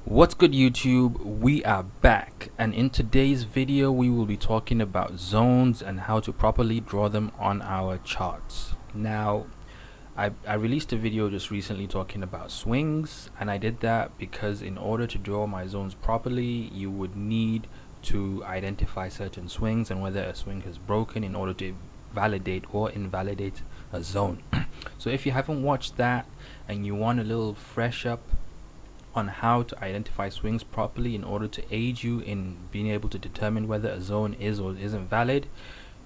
What's good, YouTube? We are back, and in today's video we will be talking about zones and how to properly draw them on our charts. Now I released a video just recently talking about swings, and I did that because in order to draw my zones properly you would need to identify certain swings and whether a swing has broken in order to validate or invalidate a zone. So if you haven't watched that and you want a little fresh up on how to identify swings properly in order to aid you in being able to determine whether a zone is or isn't valid,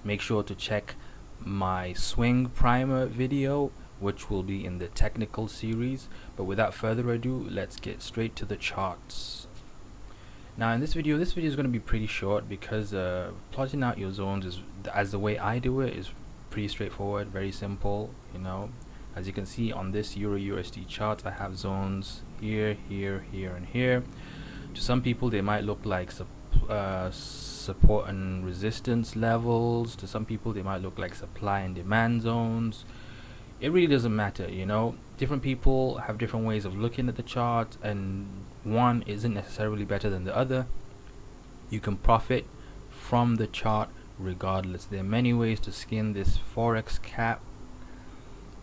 make sure to check my swing primer video, which will be in the technical series. But without further ado, let's get straight to the charts. Now in this video is going to be pretty short because plotting out your zones is, as the way I do it, is pretty straightforward, very simple. As you can see on this Euro USD chart, I have zones here, here, here, and here. To some people they might look like support and resistance levels. To some people they might look like supply and demand zones. It really doesn't matter, different people have different ways of looking at the chart, and one isn't necessarily better than the other. You can profit from the chart regardless. There are many ways to skin this forex cap,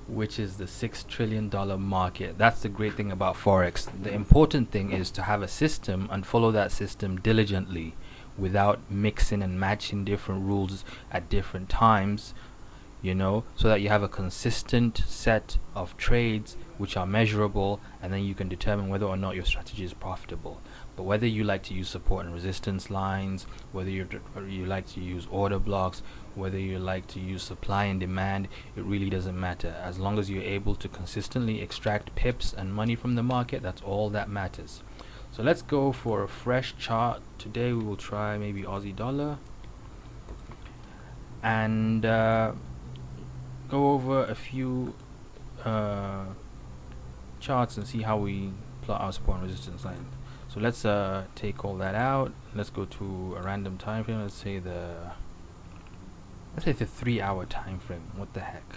which is the $6 trillion market. That's the great thing about forex. The important thing is to have a system and follow that system diligently without mixing and matching different rules at different times, so that you have a consistent set of trades which are measurable, and then you can determine whether or not your strategy is profitable. But whether you like to use support and resistance lines, whether you like to use order blocks, whether you like to use supply and demand, it really doesn't matter. As long as you're able to consistently extract pips and money from the market, that's all that matters. So let's go for a fresh chart. Today we will try maybe Aussie dollar and go over a few charts and see how we plot our support and resistance line. So let's take all that out. Let's go to a random time frame. Let's say the 3-hour time frame. What the heck?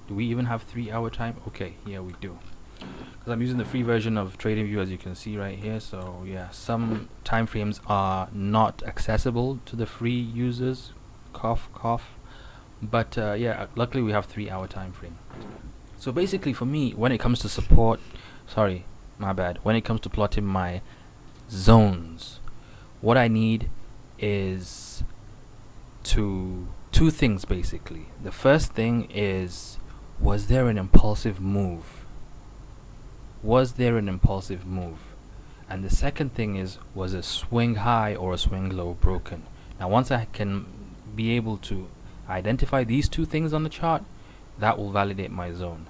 Do we even have 3-hour time? Okay, yeah, we do. Because I'm using the free version of TradingView, as you can see right here. So yeah, some time frames are not accessible to the free users. Cough, cough. But yeah, luckily we have 3-hour time frame. So basically for me, when it comes to support, when it comes to plotting my zones, what I need is two things basically. The first thing is, was there an impulsive move? And the second thing is, was a swing high or a swing low broken? Now once I can be able to identify these two things on the chart, that will validate my zone.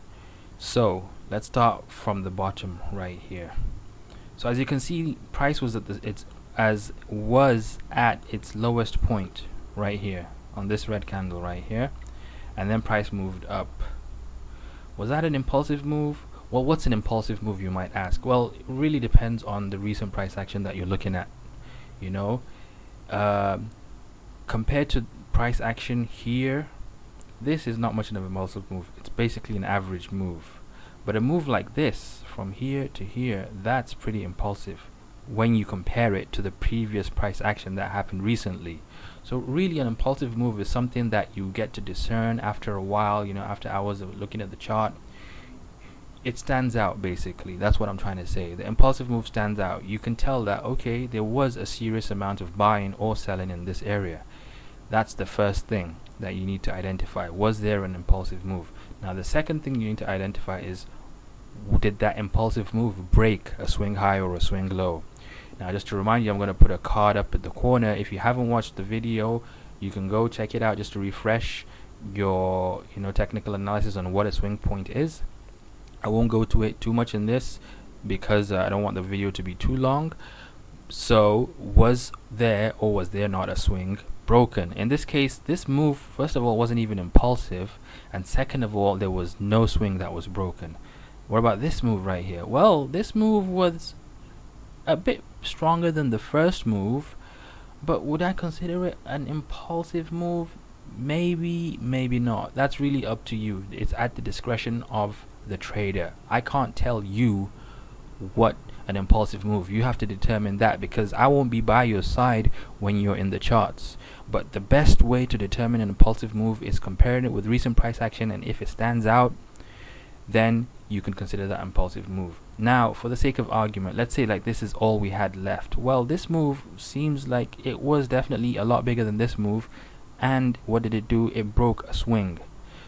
So let's start from the bottom right here. So as you can see, price was at its lowest point right here on this red candle right here, and then price moved up. Was that an impulsive move? Well, what's an impulsive move, you might ask? Well, it really depends on the recent price action that you're looking at. Compared to price action here, this is not much of an impulsive move. It's basically an average move. But a move like this from here to here, that's pretty impulsive when you compare it to the previous price action that happened recently. So really an impulsive move is something that you get to discern after a while, after hours of looking at the chart. It stands out basically. That's what I'm trying to say. The impulsive move stands out. You can tell that, okay, there was a serious amount of buying or selling in this area. That's the first thing that you need to identify. Was there an impulsive move? Now the second thing you need to identify is, did that impulsive move break a swing high or a swing low? Now just to remind you, I'm going to put a card up at the corner. If you haven't watched the video, you can go check it out just to refresh your technical analysis on what a swing point is. I won't go to it too much in this because I don't want the video to be too long. So was there or was there not a swing broken? In this case, this move, first of all, wasn't even impulsive, and second of all, there was no swing that was broken. What about this move right here? Well, this move was a bit stronger than the first move, but would I consider it an impulsive move? Maybe, maybe not. That's really up to you. It's at the discretion of the trader. I can't tell you what an impulsive move? You have to determine that, because I won't be by your side when you're in the charts. But the best way to determine an impulsive move is comparing it with recent price action, and if it stands out, then you can consider that impulsive move. Now, for the sake of argument, let's say like this is all we had left. Well, this move seems like it was definitely a lot bigger than this move, and what did it do? It broke a swing.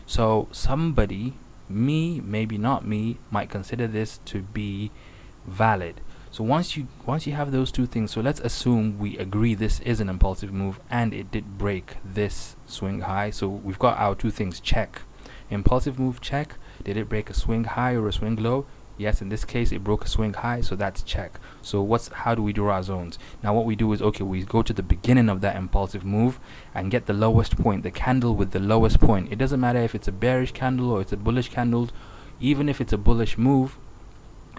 So somebody, me, maybe not me, might consider this to be valid. So once you have those two things, so let's assume we agree this is an impulsive move and it did break this swing high. So we've got our two things, check. Impulsive move, check. Did it break a swing high or a swing low? Yes, in this case it broke a swing high, so that's check. So how do we draw our zones? Now what we do is, okay, we go to the beginning of that impulsive move and get the lowest point, the candle with the lowest point. It doesn't matter if it's a bearish candle or it's a bullish candle. Even if it's a bullish move,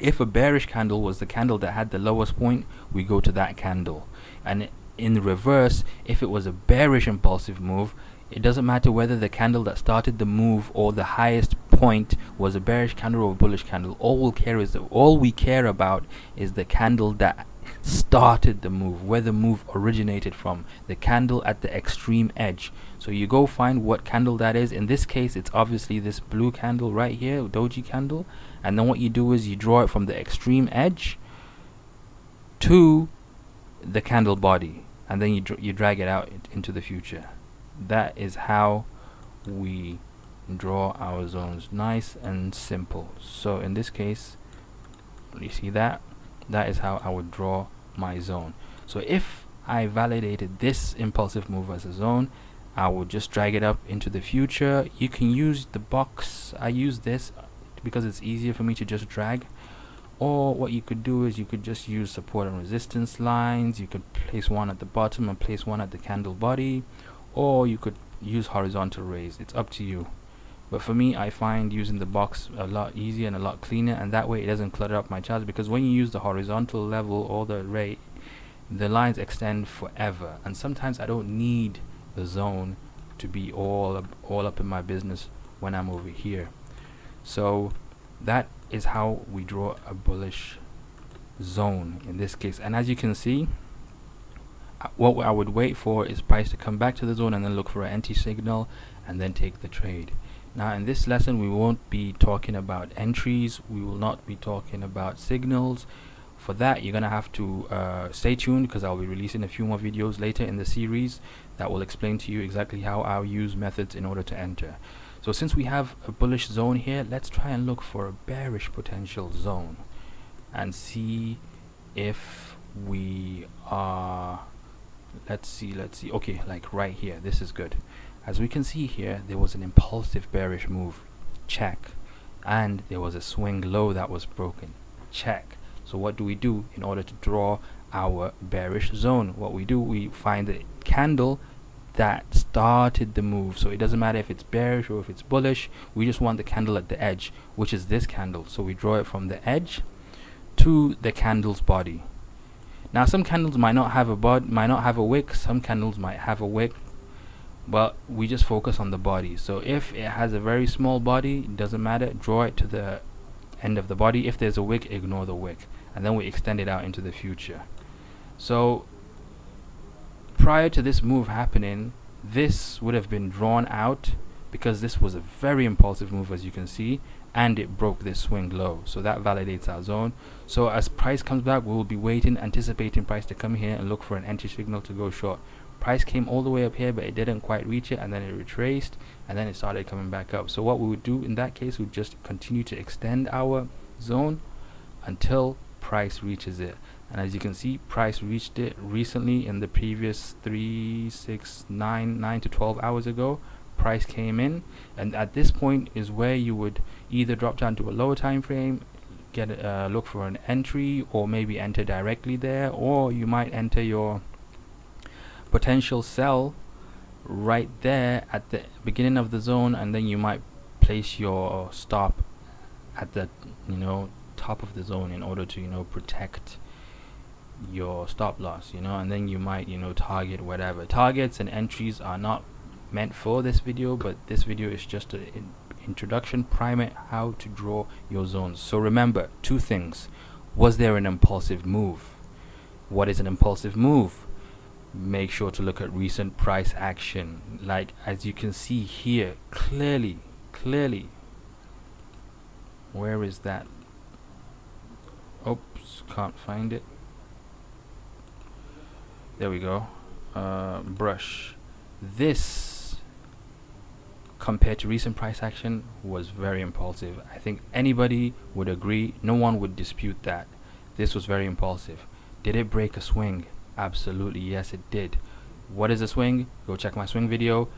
if a bearish candle was the candle that had the lowest point, we go to that candle. And in reverse, if it was a bearish impulsive move, it doesn't matter whether the candle that started the move or the highest point was a bearish candle or a bullish candle. All we care about is the candle that started the move, where the move originated from, the candle at the extreme edge. So you go find what candle that is. In this case, it's obviously this blue candle right here, doji candle. And then what you do is you draw it from the extreme edge to the candle body, and then you drag it out into the future. That is how we draw our zones, nice and simple. So in this case, you see that is how I would draw my zone. So if I validated this impulsive move as a zone, I would just drag it up into the future. You can use the box. I use this because it's easier for me to just drag. Or what you could do is you could just use support and resistance lines. You could place one at the bottom and place one at the candle body, or you could use horizontal rays. It's up to you. But for me, I find using the box a lot easier and a lot cleaner, and that way it doesn't clutter up my charts, because when you use the horizontal level or the ray, the lines extend forever, and sometimes I don't need the zone to be all up in my business when I'm over here. So that is how we draw a bullish zone in this case. And as you can see, what I would wait for is price to come back to the zone and then look for an entry signal and then take the trade. Now in this lesson we won't be talking about entries, we will not be talking about signals. For that you're gonna have to stay tuned, because I'll be releasing a few more videos later in the series that will explain to you exactly how I'll use methods in order to enter. So since we have a bullish zone here, let's try and look for a bearish potential zone and see if we are, let's see, okay, like right here, this is good. As we can see here, there was an impulsive bearish move, check, and there was a swing low that was broken, check. So what do we do in order to draw our bearish zone? What we do, we find the candle that started the move. So it doesn't matter if it's bearish or if it's bullish, we just want the candle at the edge, which is this candle. So we draw it from the edge to the candle's body. Now some candles might not have a wick, some candles might have a wick, but we just focus on the body. So if it has a very small body, it doesn't matter, draw it to the end of the body. If there's a wick, ignore the wick, and then we extend it out into the future. So prior to this move happening, this would have been drawn out, because this was a very impulsive move, as you can see, and it broke this swing low. So that validates our zone. So as price comes back, we will be waiting, anticipating price to come here and look for an entry signal to go short. Price came all the way up here, but it didn't quite reach it, and then it retraced, and then it started coming back up. So what we would do in that case, we would just continue to extend our zone until price reaches it. And as you can see, price reached it recently in the previous 3, 6, 9 to 12 hours ago. Price came in, and at this point is where you would either drop down to a lower time frame, get look for an entry, or maybe enter directly there, or you might enter your potential sell right there at the beginning of the zone, and then you might place your stop at the top of the zone in order to protect your stop loss, and then you might target whatever. Targets and entries are not meant for this video, but this video is just an introduction primer how to draw your zones. So remember two things. Was there an impulsive move? What is an impulsive move? Make sure to look at recent price action. Like as you can see here, clearly, where is that? Oops, can't find it. There we go. Brush. This, compared to recent price action, was very impulsive. I think anybody would agree. No one would dispute that. This was very impulsive. Did it break a swing? Absolutely, yes it did. What is a swing? Go check my swing video.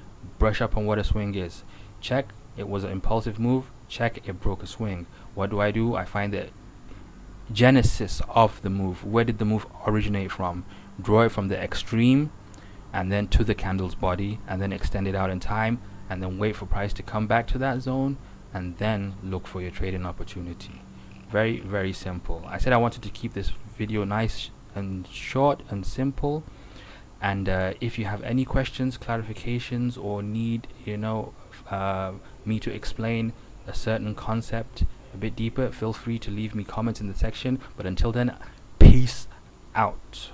Brush up on what a swing is. Check, it was an impulsive move. Check, it broke a swing. What do? I find the genesis of the move. Where did the move originate from? Draw it from the extreme and then to the candle's body, and then extend it out in time, and then wait for price to come back to that zone, and then look for your trading opportunity. Very, very simple. I said I wanted to keep this video nice and short and simple, and if you have any questions, clarifications, or need me to explain a certain concept a bit deeper, feel free to leave me comments in the section. But until then, peace out.